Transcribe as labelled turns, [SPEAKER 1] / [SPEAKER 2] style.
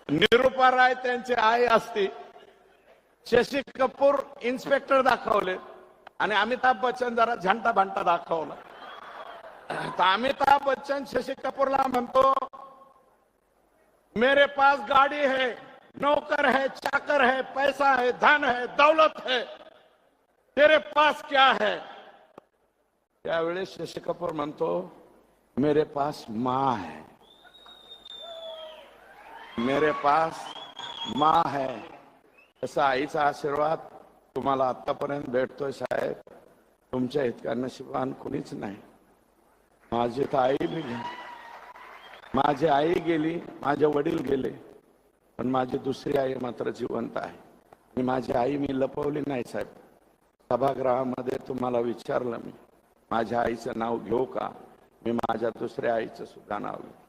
[SPEAKER 1] निरुपा राय त्यांची आई असती, शशी कपूर इन्स्पेक्टर दाखवले आणि अमिताभ बच्चन जरा झंटा भांटा दाखवला. तर अमिताभ बच्चन शशी कपूरला म्हणतो, मेरे पास गाड़ी है, नौकर है, चाकर है, पैसा है, धन है, दौलत है, तेरे पास क्या है? त्यावेळेस शशी कपूर म्हणतो, मेरे पास माँ है, मेरे पास माँ है. तसा आईचा आशीर्वाद तुम्हाला आतापर्यंत भेटतोय साहेब. तुमच्या इतका नशिबान कोणीच नाही. माझी तर आई बी गेली, माझी आई गेली, माझे वडील गेले, पण माझी दुसरी आई मात्र जिवंत आहे. आणि माझी आई मी लपवली नाही साहेब. सभागृहामध्ये तुम्हाला विचारलं मी, माझ्या आईचं नाव घेऊ का? मी माझ्या दुसऱ्या आईचं सुद्धा नाव घेऊ.